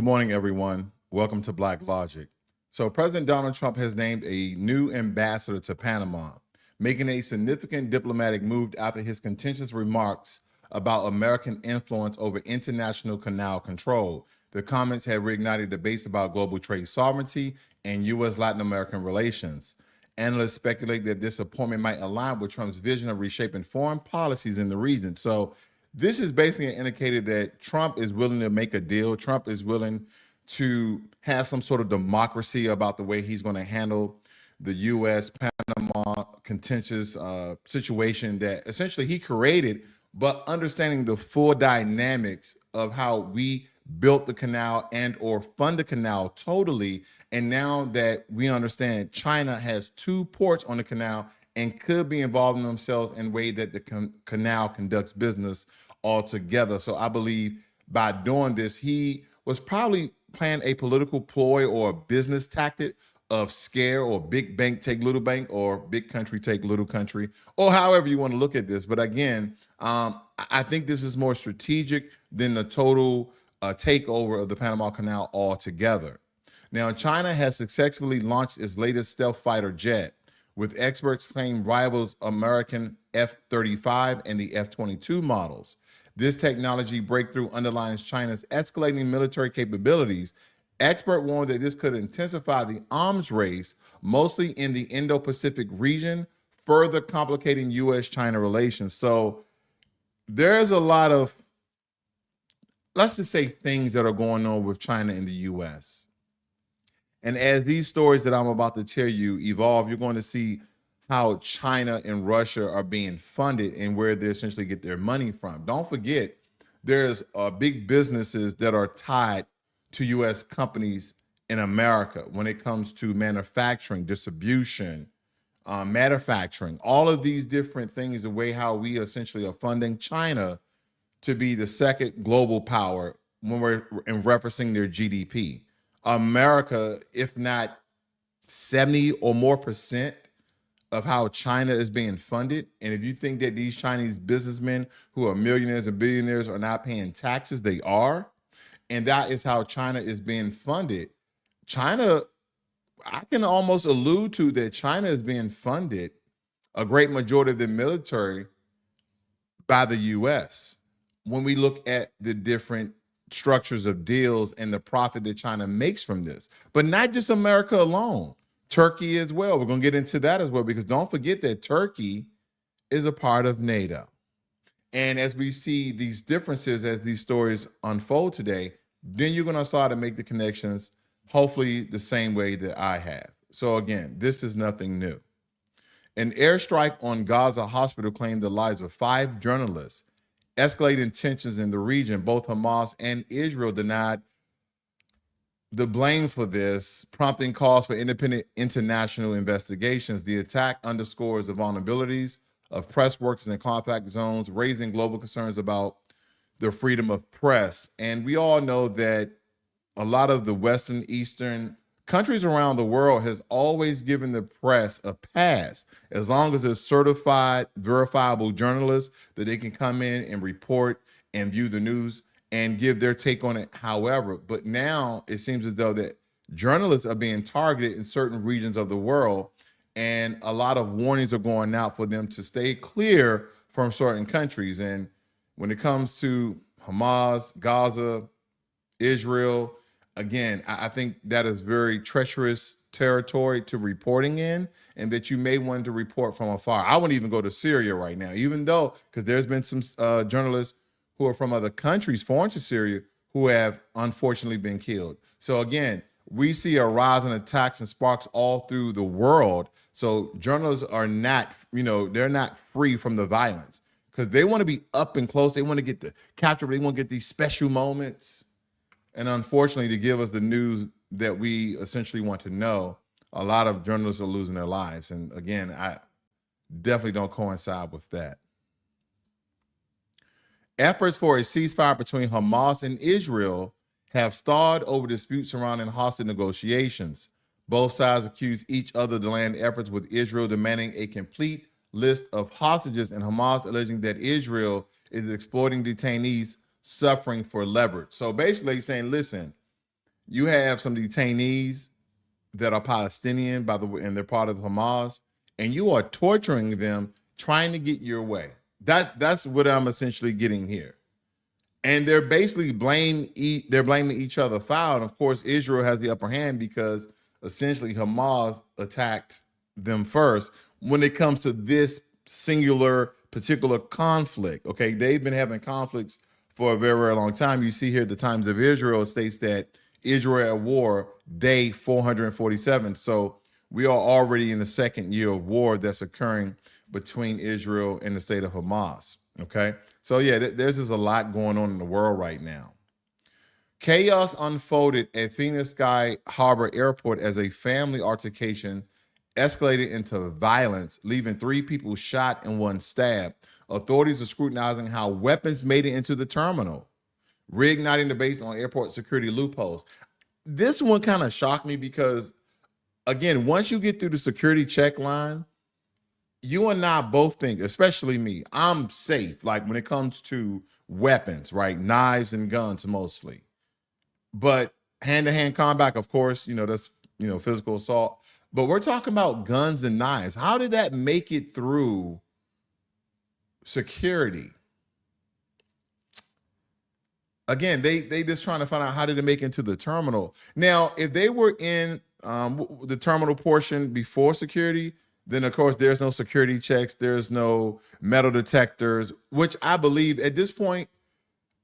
Good morning, everyone. Welcome to Black Logic. So President Donald Trump has named a new ambassador to Panama, making a significant diplomatic move after his contentious remarks about American influence over international canal control. The comments have reignited debates about global trade sovereignty and U.S.-Latin American relations. Analysts speculate that this appointment might align with Trump's vision of reshaping foreign policies in the region. So this is basically indicated that Trump is willing to make a deal. Trump is willing to have some sort of democracy about the way he's going to handle the U.S. Panama contentious situation that essentially he created, but understanding the full dynamics of how we built the canal and or fund the canal totally. And now that we understand China has two ports on the canal and could be involving themselves in a way that the canal conducts business altogether. So I believe by doing this, he was probably playing a political ploy or a business tactic of scare or big bank take little bank or big country take little country, or however you want to look at this. But again, I think this is more strategic than the total takeover of the Panama Canal altogether. Now, China has successfully launched its latest stealth fighter jet, with experts claiming rivals American F-35 and the F-22 models. This technology breakthrough underlines China's escalating military capabilities. Expert warned that this could intensify the arms race, mostly in the Indo-Pacific region, further complicating U.S.-China relations. So there's a lot of, let's just say, things that are going on with China and the U.S. And as these stories that I'm about to tell you evolve, you're going to see how China and Russia are being funded and where they essentially get their money from. Don't forget, there's big businesses that are tied to U.S. companies in America when it comes to manufacturing, distribution, manufacturing, all of these different things, the way how we essentially are funding China to be the second global power when we're in referencing their GDP. America, if not 70 or more percent of how China is being funded. And if you think that these Chinese businessmen who are millionaires and billionaires are not paying taxes, they are. And that is how China is being funded. China, I can almost allude to that China is being funded, a great majority of the military, by the U.S. when we look at the different structures of deals and the profit that China makes from this. But not just America alone. Turkey as well. We're going to get into that as well, because don't forget that Turkey is a part of NATO. And as we see these differences, as these stories unfold today, then you're going to start to make the connections, hopefully the same way that I have. So again, this is nothing new. An airstrike on Gaza hospital claimed the lives of 5 journalists, escalating tensions in the region. Both Hamas and Israel denied the blame for this, prompting calls for independent international investigations. The attack underscores the vulnerabilities of press workers in conflict zones, raising global concerns about the freedom of press. And we all know that a lot of the Western, Eastern countries around the world has always given the press a pass, as long as they're certified, verifiable journalists that they can come in and report and view the news and give their take on it. However, but now it seems as though that journalists are being targeted in certain regions of the world, and a lot of warnings are going out for them to stay clear from certain countries. And when it comes to Hamas, Gaza, Israel, again, I think that is very treacherous territory to reporting in, and that you may want to report from afar. I wouldn't even go to Syria right now, even though, because there's been some journalists who are from other countries, foreign to Syria, who have unfortunately been killed. So again, we see a rise in attacks and sparks all through the world. So journalists are not, they're not free from the violence, because they want to be up and close. They want to get the capture, they want to get these special moments. And unfortunately, to give us the news that we essentially want to know, a lot of journalists are losing their lives. And again, I definitely don't coincide with that. Efforts for a ceasefire between Hamas and Israel have stalled over disputes surrounding hostage negotiations. Both sides accuse each other of delaying efforts, with Israel demanding a complete list of hostages and Hamas alleging that Israel is exploiting detainees suffering for leverage. So basically saying, listen, You have some detainees that are Palestinian, by the way, and they're part of Hamas, and you are torturing them, trying to get your way. That's what I'm essentially getting here. And they're basically blaming each other foul. And of course, Israel has the upper hand because essentially Hamas attacked them first when it comes to this singular particular conflict. Okay, they've been having conflicts for a very, very long time. You see here the Times of Israel states that Israel at war day 447. So we are already in the second year of war that's occurring between Israel and the state of Hamas. Okay, so yeah, there's just a lot going on in the world right now. Chaos unfolded at Phoenix Sky Harbor Airport as a family altercation escalated into violence, leaving 3 people shot and 1 stabbed. Authorities are scrutinizing how weapons made it into the terminal, reigniting debates on airport security loopholes. This one kind of shocked me because, again, once you get through the security check line, you and I both think, especially me, I'm safe. Like when it comes to weapons, right? Knives and guns mostly. But hand-to-hand combat, of course, that's, physical assault. But we're talking about guns and knives. How did that make it through security? Again, they just trying to find out how did it make it into the terminal. Now, if they were in the terminal portion before security, then of course there's no security checks, there's no metal detectors, which I believe at this point,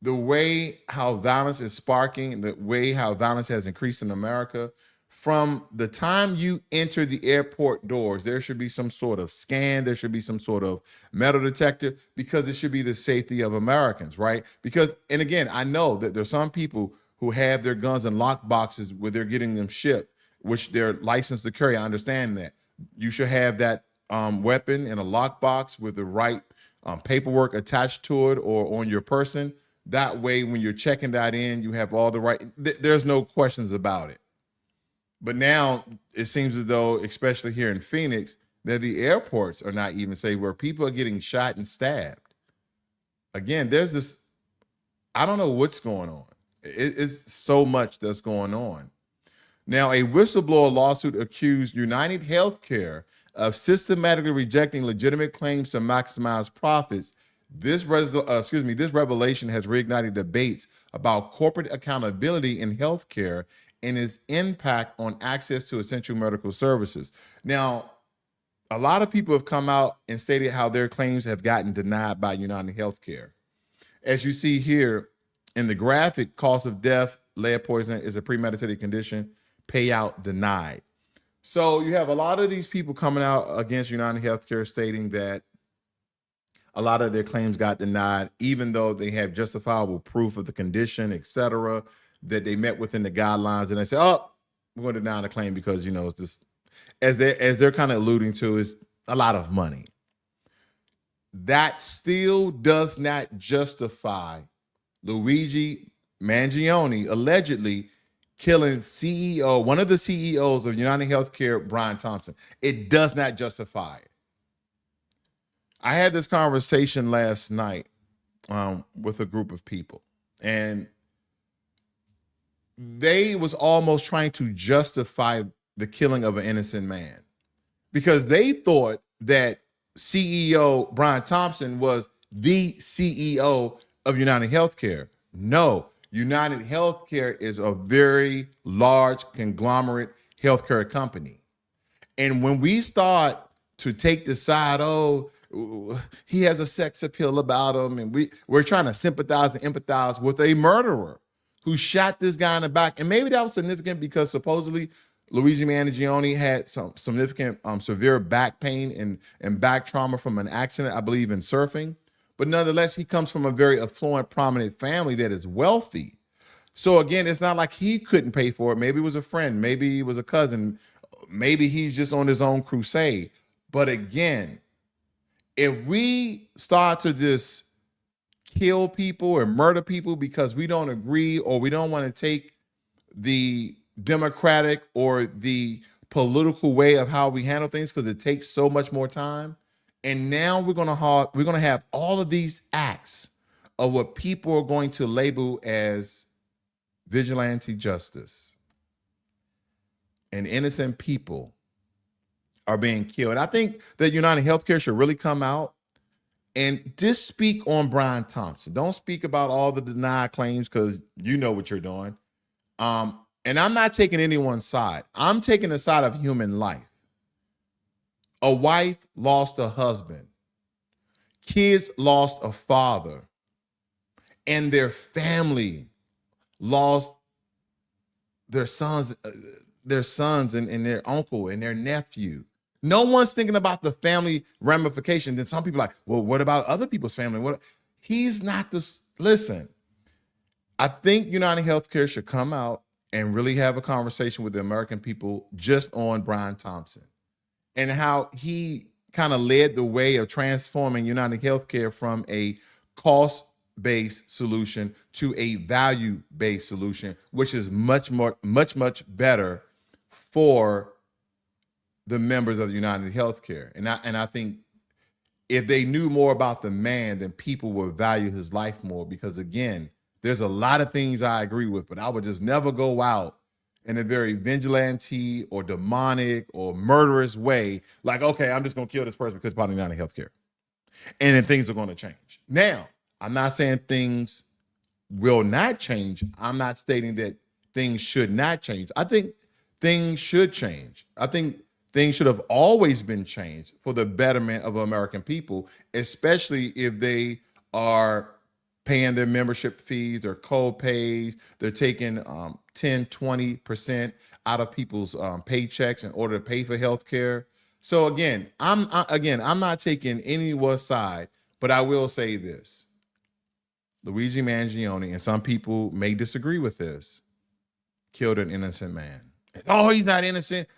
the way how violence is sparking, the way how violence has increased in America, from the time you enter the airport doors, there should be some sort of scan, there should be some sort of metal detector, because it should be the safety of Americans, right? Because, and again, I know that there's some people who have their guns in lock boxes where they're getting them shipped, which they're licensed to carry. I understand that. You should have that weapon in a lockbox with the right paperwork attached to it or on your person. That way, when you're checking that in, you have all the right, there's no questions about it. But now it seems as though, especially here in Phoenix, that the airports are not even safe, where people are getting shot and stabbed. Again, there's this, I don't know what's going on. It's so much that's going on. Now, a whistleblower lawsuit accused UnitedHealthcare of systematically rejecting legitimate claims to maximize profits. This revelation has reignited debates about corporate accountability in healthcare and its impact on access to essential medical services. Now, a lot of people have come out and stated how their claims have gotten denied by UnitedHealthcare. As you see here in the graphic, cause of death, lead poisoning is a premeditated condition, payout denied. So you have a lot of these people coming out against UnitedHealthcare stating that a lot of their claims got denied, even though they have justifiable proof of the condition, et cetera, that they met within the guidelines. And they say, oh, we're going to deny the claim because, it's just, as they're kind of alluding to, is a lot of money. That still does not justify Luigi Mangione allegedly killing one of the CEOs of UnitedHealthcare, Brian Thompson. It does not justify it. I had this conversation last night with a group of people, and they was almost trying to justify the killing of an innocent man because they thought that CEO Brian Thompson was the CEO of UnitedHealthcare. No, UnitedHealthcare is a very large conglomerate healthcare company. And when we start to take the side, he has a sex appeal about him, and we're trying to sympathize and empathize with a murderer who shot this guy in the back. And maybe that was significant because supposedly Luigi Mangione had some significant severe back pain and back trauma from an accident, I believe, in surfing. But nonetheless, he comes from a very affluent, prominent family that is wealthy. So again, it's not like he couldn't pay for it. Maybe it was a friend, maybe it was a cousin, maybe he's just on his own crusade. But again, if we start to just kill people and murder people because we don't agree or we don't want to take the democratic or the political way of how we handle things because it takes so much more time, and now we're gonna have all of these acts of what people are going to label as vigilante justice, and innocent people are being killed. I think that UnitedHealthcare should really come out and just speak on Brian Thompson. Don't speak about all the denied claims because you know what you're doing. And I'm not taking anyone's side. I'm taking the side of human life. A wife lost a husband. Kids lost a father. And their family lost their sons and their uncle and their nephew. No one's thinking about the family ramifications. Then some people are like, well, what about other people's family? He's not this. Listen, I think UnitedHealthcare should come out and really have a conversation with the American people just on Brian Thompson and how he kind of led the way of transforming UnitedHealthcare from a cost-based solution to a value-based solution, which is much better for the members of UnitedHealthcare. And I think if they knew more about the man, then people would value his life more, because again, there's a lot of things I agree with, but I would just never go out in a very vigilante or demonic or murderous way. Like, okay, I'm just going to kill this person because it's part of UnitedHealthcare. And then things are going to change. Now, I'm not saying things will not change. I'm not stating that things should not change. I think things should change. I think things should have always been changed for the betterment of American people, especially if they are paying their membership fees, their co-pays, they're taking 10, 20% out of people's paychecks in order to pay for health care. So again, I'm not taking anyone's side, but I will say this. Luigi Mangione, and some people may disagree with this, killed an innocent man. Oh, he's not innocent.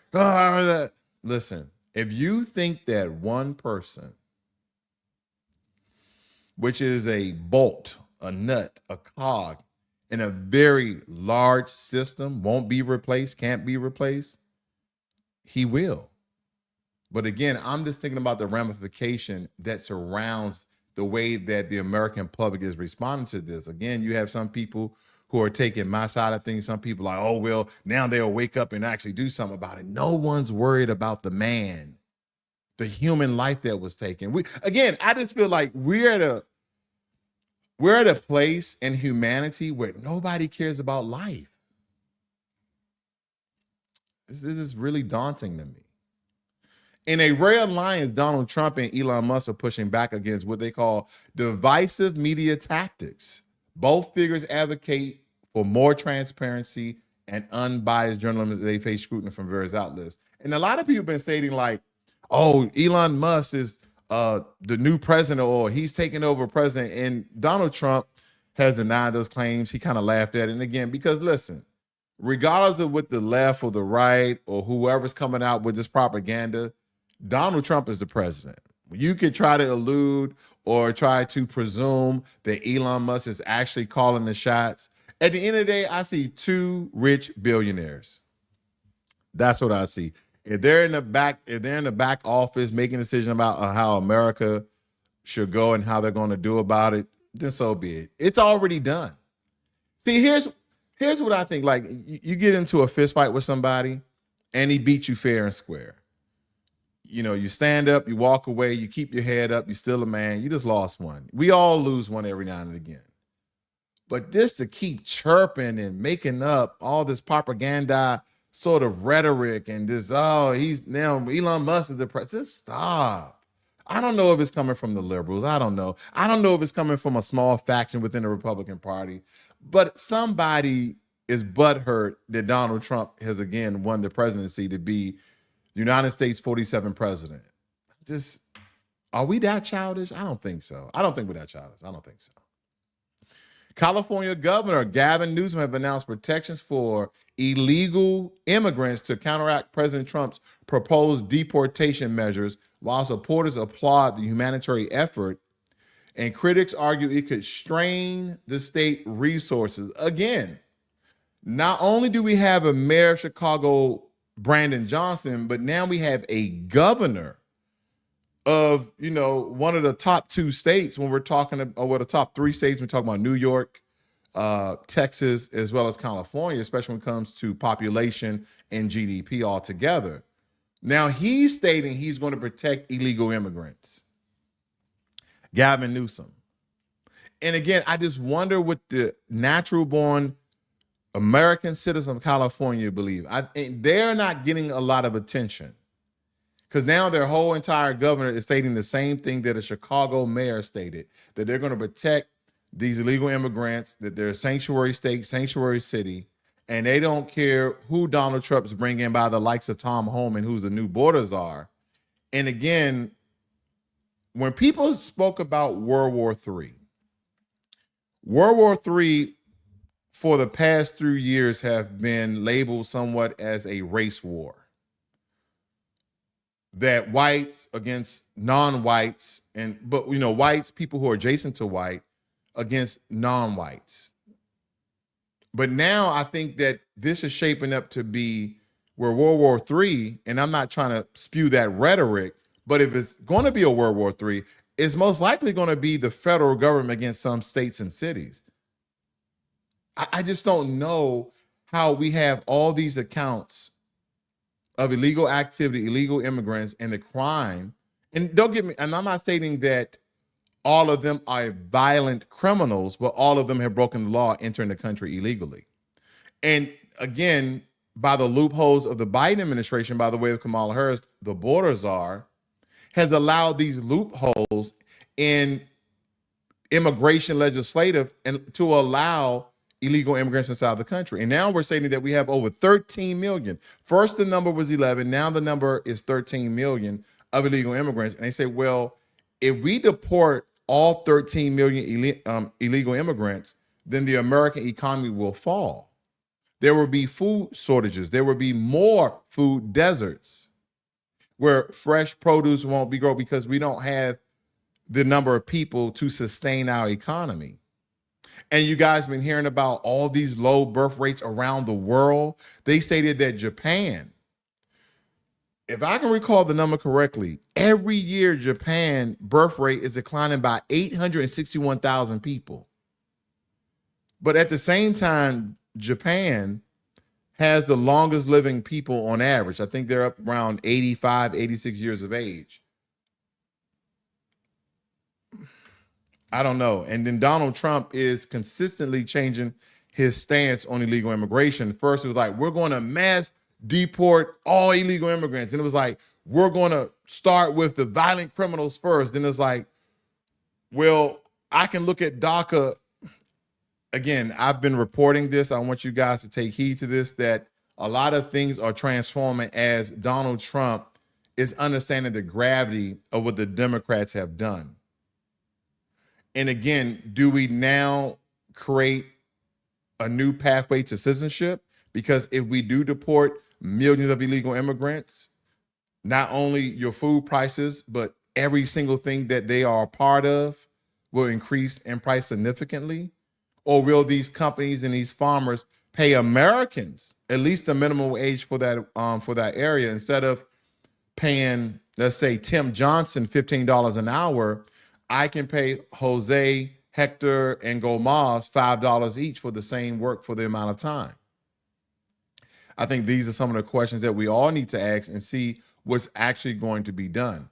Listen, if you think that one person, which is a bolt, a nut, a cog in a very large system, won't be replaced, can't be replaced, he will. But again, I'm just thinking about the ramification that surrounds the way that the American public is responding to this. Again, you have some people who are taking my side of things. Some people are like, oh, well, now they'll wake up and actually do something about it. No one's worried about the man, the human life that was taken. I just feel like we're at a place in humanity where nobody cares about life. This is really daunting to me. In a rare alliance, Donald Trump and Elon Musk are pushing back against what they call divisive media tactics. Both figures advocate for more transparency and unbiased journalism as they face scrutiny from various outlets. And a lot of people have been stating like, oh, Elon Musk is the new president, or he's taking over president. And Donald Trump has denied those claims. He kind of laughed at it. And again, because listen, regardless of what the left or the right or whoever's coming out with this propaganda, Donald Trump is the president. You could try to allude or try to presume that Elon Musk is actually calling the shots. At the end of the day, I see two rich billionaires. That's what I see. If they're in the back office making a decision about how America should go and how they're going to do about it, then so be it. It's already done. See, here's what I think. Like, you get into a fist fight with somebody and he beats you fair and square. You know, you stand up, you walk away, you keep your head up, you're still a man. You just lost one. We all lose one every now and again. But this to keep chirping and making up all this propaganda sort of rhetoric and this, oh, he's now Elon Musk is the president. Stop. I don't know if it's coming from the liberals. I don't know. I don't know if it's coming from a small faction within the Republican Party. But somebody is butthurt that Donald Trump has again won the presidency to be the United States 47th president. Just, are we that childish? I don't think so. I don't think we're that childish. I don't think so. California Governor Gavin Newsom have announced protections for illegal immigrants to counteract President Trump's proposed deportation measures, while supporters applaud the humanitarian effort and critics argue it could strain the state resources. Again, not only do we have a mayor of Chicago, Brandon Johnson, but now we have a governor of, you know, one of the top two states when we're talking about, or the top three states, we're talking about New York, Texas as well as California, especially when it comes to population and GDP altogether. Now he's stating he's going to protect illegal immigrants. Gavin Newsom. And again, I just wonder what the natural born American citizen of California believe. They're not getting a lot of attention because now their whole entire governor is stating the same thing that a Chicago mayor stated, that they're going to protect these illegal immigrants, that they're a sanctuary state, sanctuary city, and they don't care who Donald Trump's bringing by the likes of Tom Homan, who's the new borders are. And again, when people spoke about World War III for the past 3 years have been labeled somewhat as a race war. That whites against non-whites, but whites, people who are adjacent to white, against non-whites. But now I think that this is shaping up to be where World War III, and I'm not trying to spew that rhetoric, but if it's going to be a World War III, it's most likely going to be the federal government against some states and cities. I just don't know how we have all these accounts of illegal activity, illegal immigrants, and the crime. And don't get me, and I'm not stating that all of them are violent criminals, but all of them have broken the law entering the country illegally. And again, by the loopholes of the Biden administration, by the way of Kamala Harris, the border czar, has allowed these loopholes in immigration legislative and to allow illegal immigrants inside the country. And now we're saying that we have over 13 million. First, the number was 11. Now the number is 13 million of illegal immigrants. And they say, well, if we deport all 13 million illegal immigrants, then the American economy will fall. There will be food shortages. There will be more food deserts where fresh produce won't be grown because we don't have the number of people to sustain our economy. And you guys been hearing about all these low birth rates around the world. They stated that Japan, if I can recall the number correctly, every year Japan birth rate is declining by 861,000 people. But at the same time, Japan has the longest living people on average. I think they're up around 85, 86 years of age. I don't know. And then Donald Trump is consistently changing his stance on illegal immigration. First, it was like, we're going to mass deport all illegal immigrants. And it was like, we're going to start with the violent criminals first. Then it's like, well, I can look at DACA. Again, I've been reporting this. I want you guys to take heed to this, that a lot of things are transforming as Donald Trump is understanding the gravity of what the Democrats have done. And again, do we now create a new pathway to citizenship? Because if we do deport millions of illegal immigrants, not only your food prices, but every single thing that they are a part of will increase in price significantly? Or will these companies and these farmers pay Americans at least the minimum wage for that area, instead of paying, let's say, Tim Johnson $15 an hour? I can pay Jose, Hector, and Gomaz $5 each for the same work for the amount of time. I think these are some of the questions that we all need to ask and see what's actually going to be done.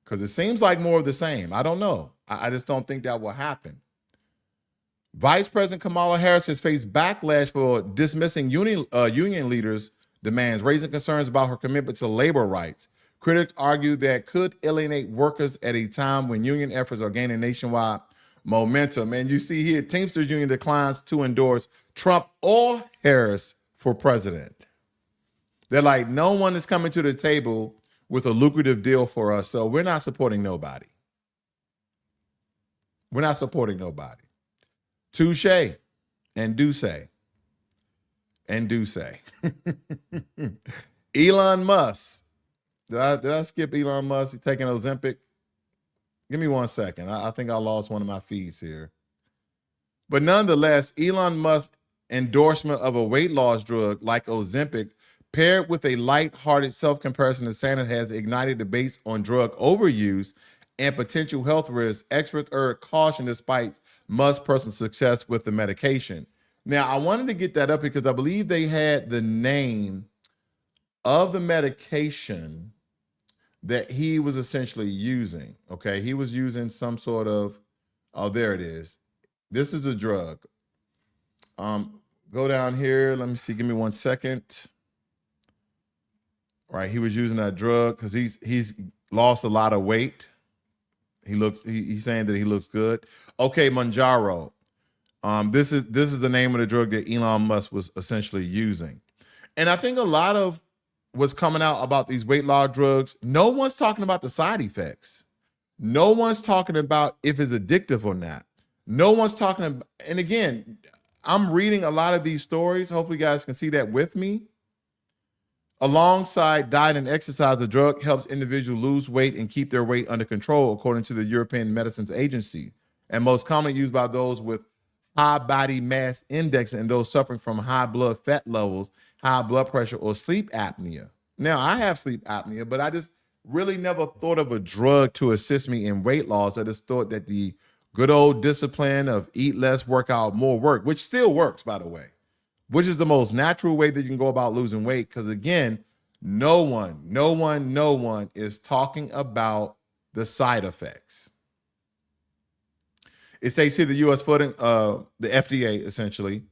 Because it seems like more of the same. I don't know. I just don't think that will happen. Vice President Kamala Harris has faced backlash for dismissing union leaders' demands, raising concerns about her commitment to labor rights. Critics argue that could alienate workers at a time when union efforts are gaining nationwide momentum. And you see here, Teamsters Union declines to endorse Trump or Harris for president. They're like, no one is coming to the table with a lucrative deal for us, so we're not supporting nobody. We're not supporting nobody. Touche and do say. And do say. Elon Musk. Did I skip Elon Musk? He taking Ozempic? Give me 1 second. I think I lost one of my feeds here. But nonetheless, Elon Musk's endorsement of a weight loss drug like Ozempic, paired with a light-hearted self-comparison to Sanders, has ignited debates on drug overuse and potential health risks, experts urge caution despite Musk's personal success with the medication. Now, I wanted to get that up because I believe they had the name of the medication that he was essentially using. Okay, he was using some sort of, oh, there it is. This is a drug. Go down here. Let me see. Give me 1 second. Right, he was using that drug because he's lost a lot of weight. He's saying that he looks good. Okay, Mounjaro. This is the name of the drug that Elon Musk was essentially using. And I think a lot of what's coming out about these weight loss drugs, no one's talking about the side effects. No one's talking about if it's addictive or not. No one's talking about, and again, I'm reading a lot of these stories. Hopefully you guys can see that with me. Alongside diet and exercise, the drug helps individuals lose weight and keep their weight under control, according to the European Medicines Agency, and most commonly used by those with high body mass index and those suffering from high blood fat levels, high blood pressure, or sleep apnea. Now, I have sleep apnea, but I just really never thought of a drug to assist me in weight loss. I just thought that the good old discipline of eat less, work out more, work, which still works, by the way, which is the most natural way that you can go about losing weight. Because again, no one is talking about the side effects. It says here the U.S. Food, the FDA essentially,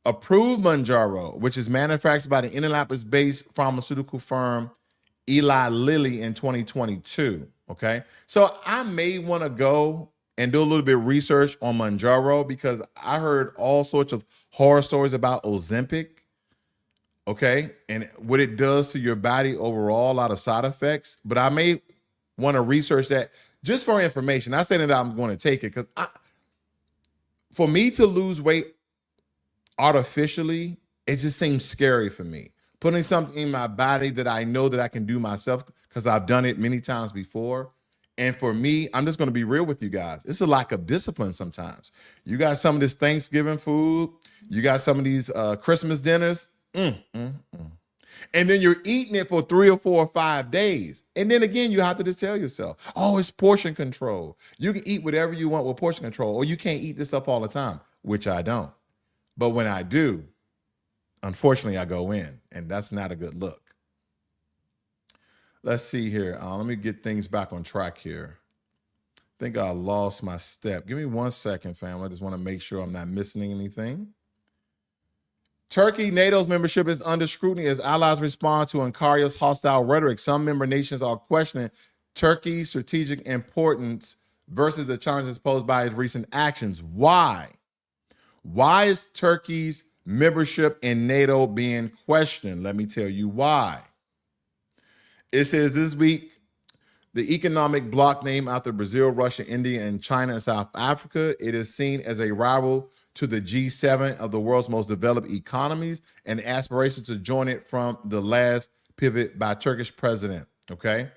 approved Mounjaro, which is manufactured by the Indianapolis-based pharmaceutical firm Eli Lilly in 2022. Okay, so I may want to go and do a little bit of research on Mounjaro because I heard all sorts of horror stories about Ozempic, okay, and what it does to your body overall, a lot of side effects. But I may want to research that just for information. Not saying that I'm going to take it because for me to lose weight artificially, it just seems scary for me. Putting something in my body that I know that I can do myself because I've done it many times before. And for me, I'm just going to be real with you guys. It's a lack of discipline sometimes. You got some of this Thanksgiving food. You got some of these Christmas dinners. And then you're eating it for 3 or 4 or 5 days. And then again, you have to just tell yourself, oh, it's portion control. You can eat whatever you want with portion control, or you can't eat this up all the time, which I don't. But when I do, unfortunately, I go in, and that's not a good look. Let's see here. Let me get things back on track here. I think I lost my step. Give me 1 second, family. I just want to make sure I'm not missing anything. Turkey, NATO's membership is under scrutiny as allies respond to Ankar's hostile rhetoric. Some member nations are questioning Turkey's strategic importance versus the challenges posed by its recent actions. Why? Why is Turkey's membership in NATO being questioned? Let me tell you why. It says this week, the economic bloc named after Brazil, Russia, India, and China and South Africa, it is seen as a rival to the G7 of the world's most developed economies and aspirations to join it from the last pivot by Turkish president, okay?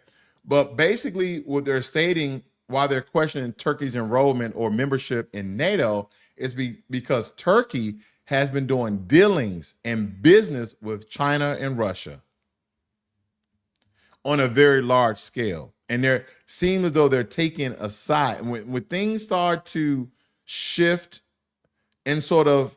But basically what they're stating while they're questioning Turkey's enrollment or membership in NATO is because Turkey has been doing dealings and business with China and Russia on a very large scale. And they're seeing as though they're taking a side. When things start to shift in sort of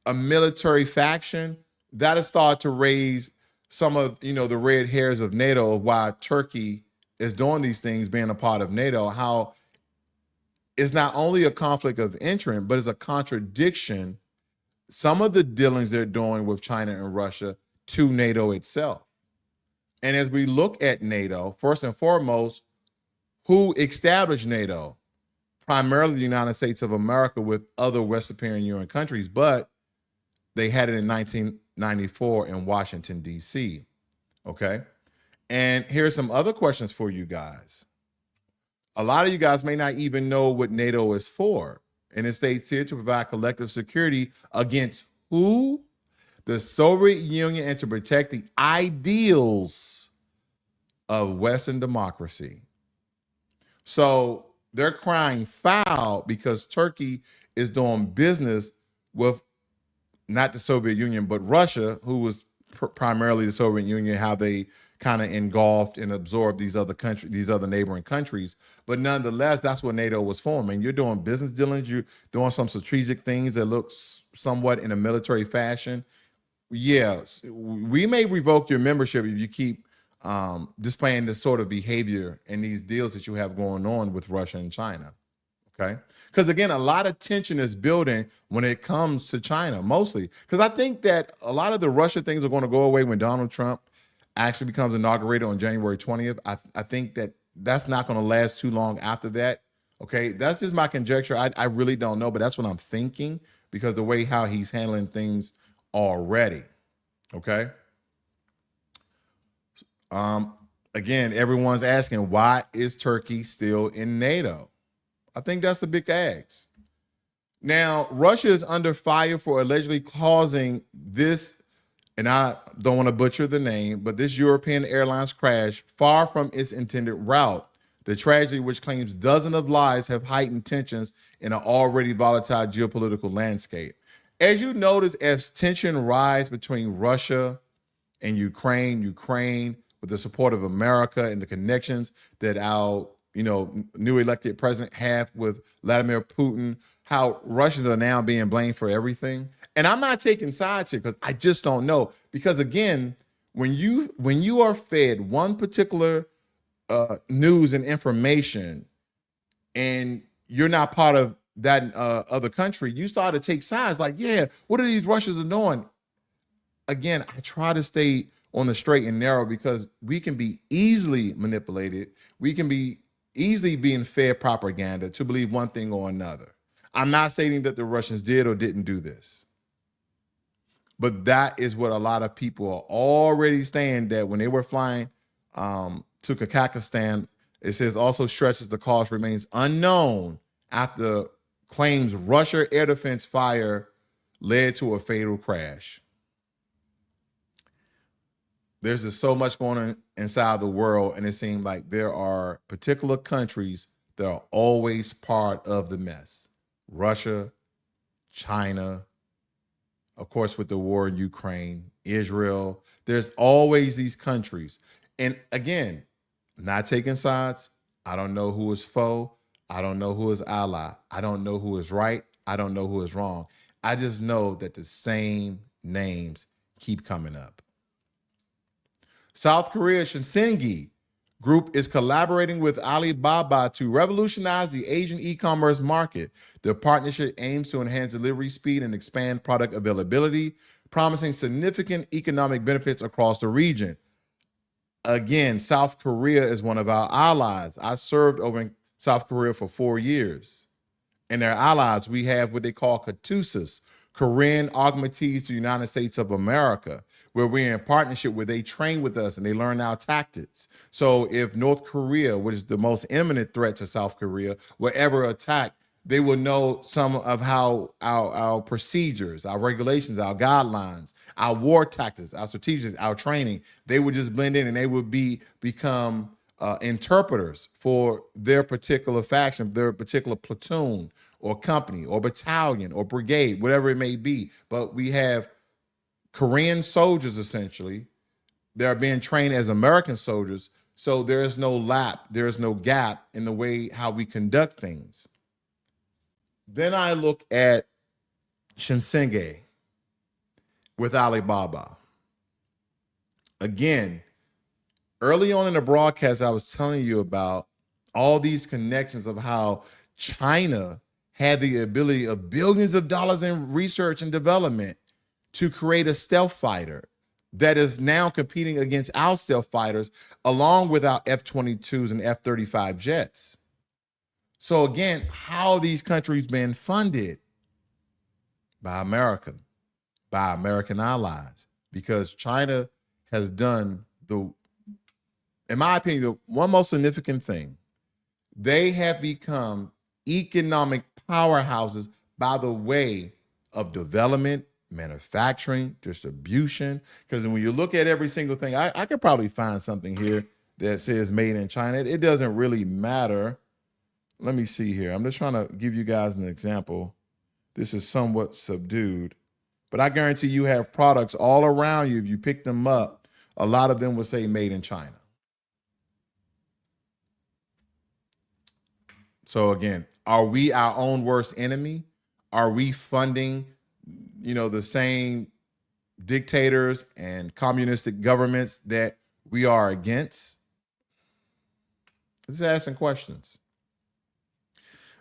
a military faction, that'll start to raise some of, the red hairs of NATO, of why Turkey is doing these things, being a part of NATO, how it's not only a conflict of interest, but it's a contradiction, some of the dealings they're doing with China and Russia to NATO itself. And as we look at NATO, first and foremost, who established NATO? Primarily the United States of America with other Western European countries, but they had it in 1994 in Washington, D.C., okay? And here's some other questions for you guys. A lot of you guys may not even know what NATO is for. And it states here to provide collective security against who? The Soviet Union, and to protect the ideals of Western democracy. So they're crying foul because Turkey is doing business with not the Soviet Union, but Russia, who was primarily the Soviet Union, how they kind of engulfed and absorbed these other countries, these other neighboring countries. But nonetheless, that's what NATO was forming. You're doing business dealings, you're doing some strategic things that look somewhat in a military fashion. Yes, we may revoke your membership if you keep displaying this sort of behavior in these deals that you have going on with Russia and China. Okay. Because again, a lot of tension is building when it comes to China, mostly. Because I think that a lot of the Russia things are going to go away when Donald Trump actually becomes inaugurated on January 20th. I think that that's not going to last too long after that. Okay. That's just my conjecture. I really don't know, but that's what I'm thinking because the way how he's handling things already. Okay. Again, everyone's asking, why is Turkey still in NATO? I think that's a big ask. Now, Russia is under fire for allegedly causing this, and I don't want to butcher the name, but this European Airlines crash far from its intended route. The tragedy, which claims dozens of lives, have heightened tensions in an already volatile geopolitical landscape. As you notice, as tension rise between Russia and Ukraine with the support of America and the connections that our new elected president have with Vladimir Putin, how Russians are now being blamed for everything. And I'm not taking sides here because I just don't know. Because again, when you are fed one particular news and information and you're not part of that other country, you start to take sides like, yeah, what are these Russians are doing? Again, I try to stay on the straight and narrow because we can be easily manipulated. We can be easily being fed propaganda to believe one thing or another. I'm not saying that the Russians did or didn't do this, but that is what a lot of people are already saying, that when they were flying to Kazakhstan, it says also stresses the cause remains unknown after claims Russia air defense fire led to a fatal crash. There's just so much going on inside the world, and it seems like there are particular countries that are always part of the mess. Russia, China, of course, with the war in Ukraine, Israel. There's always these countries. And again, not taking sides. I don't know who is foe. I don't know who is ally. I don't know who is right. I don't know who is wrong. I just know that the same names keep coming up. South Korea Shinsegae Group is collaborating with Alibaba to revolutionize the Asian e-commerce market. The partnership aims to enhance delivery speed and expand product availability, promising significant economic benefits across the region. Again, South Korea is one of our allies. I served over in South Korea for 4 years. And their allies, we have what they call KATUSAs, Korean augmentees to the United States of America, where we're in partnership where they train with us and they learn our tactics. So if North Korea, which is the most imminent threat to South Korea, will ever attack, they will know some of how our procedures, our regulations, our guidelines, our war tactics, our strategies, our training, they would just blend in and they would become interpreters for their particular faction, their particular platoon or company or battalion or brigade, whatever it may be. But we have Korean soldiers, essentially. They're being trained as American soldiers. So there is no there is no gap in the way how we conduct things. Then I look at Shinsegae with Alibaba. Again, early on in the broadcast, I was telling you about all these connections of how China had the ability of billions of dollars in research and development to create a stealth fighter that is now competing against our stealth fighters along with our F-22s and F-35 jets. So again, how are these countries being funded? By America, by American allies, because China has done in my opinion, the one most significant thing. They have become economic powerhouses by the way of development, manufacturing, distribution. Because when you look at every single thing, I could probably find something here that says made in China. It doesn't really matter. Let me see here. I'm just trying to give you guys an example. This is somewhat subdued, but I guarantee you have products all around you. If you pick them up, a lot of them will say made in China. So again, are we our own worst enemy? Are we funding, the same dictators and communistic governments that we are against? Just asking questions.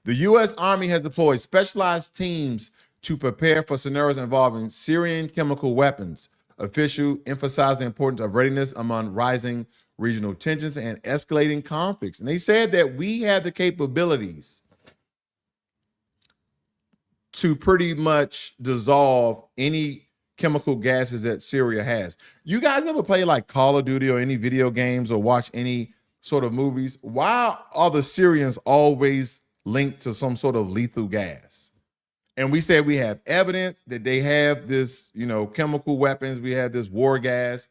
The U.S. Army has deployed specialized teams to prepare for scenarios involving Syrian chemical weapons. Officials emphasized the importance of readiness among rising regional tensions and escalating conflicts. And they said that we have the capabilities to pretty much dissolve any chemical gases that Syria has. You guys ever play like Call of Duty or any video games or watch any sort of movies? Why are the Syrians always linked to some sort of lethal gas? And we said we have evidence that they have this, chemical weapons. We have this war gas.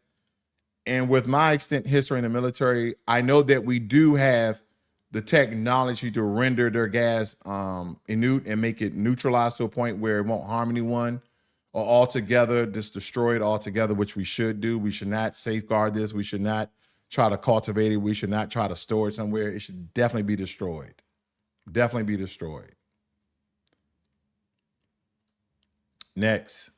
And with my extent history in the military, I know that we do have the technology to render their gas inert and make it neutralized to a point where it won't harm anyone, or altogether just destroy it altogether, which we should do. We should not safeguard this. We should not try to cultivate it. We should not try to store it somewhere. It should definitely be destroyed. Definitely be destroyed. Next,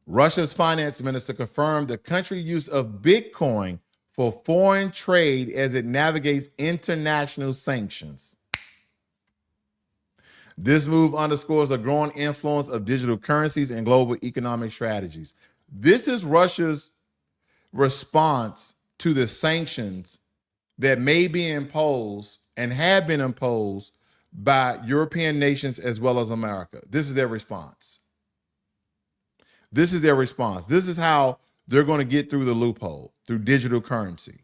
Russia's finance minister confirmed the country's use of Bitcoin for foreign trade as it navigates international sanctions. This move underscores the growing influence of digital currencies and global economic strategies. This is Russia's response to the sanctions that may be imposed and have been imposed by European nations as well as America. This is their response. This is their response. This is how they're going to get through the loophole, through digital currency.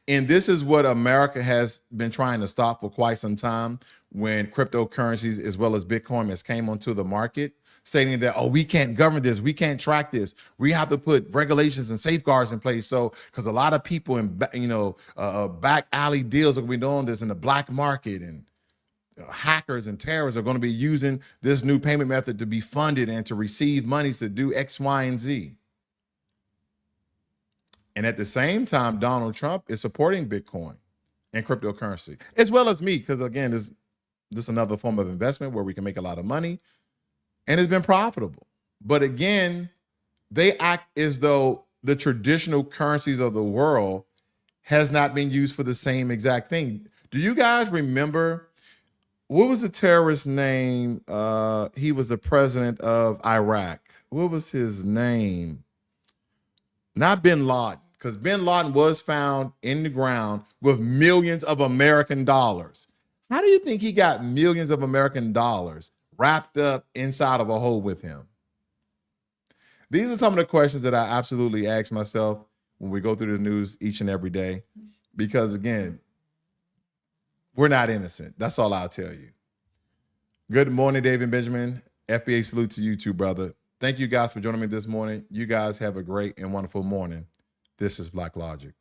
And this is what America has been trying to stop for quite some time, when cryptocurrencies as well as Bitcoin has came onto the market, stating that, oh, we can't govern this, we can't track this, we have to put regulations and safeguards in place. So, because a lot of people in back alley deals are going to be doing this in the black market, and hackers and terrorists are going to be using this new payment method to be funded and to receive monies to do X, Y, and Z. And at the same time, Donald Trump is supporting Bitcoin and cryptocurrency, as well as me, because again, this is another form of investment where we can make a lot of money, and it's been profitable. But again, they act as though the traditional currencies of the world has not been used for the same exact thing. Do you guys remember, what was the terrorist name? He was the president of Iraq. What was his name? Not bin Laden, because bin Laden was found in the ground with millions of American dollars. How do you think he got millions of American dollars wrapped up inside of a hole with him? These are some of the questions that I absolutely ask myself when we go through the news each and every day, because again, we're not innocent. That's all I'll tell you. Good morning, David Benjamin. FBA salute to you too, brother. Thank you guys for joining me this morning. You guys have a great and wonderful morning. This is Black Logic.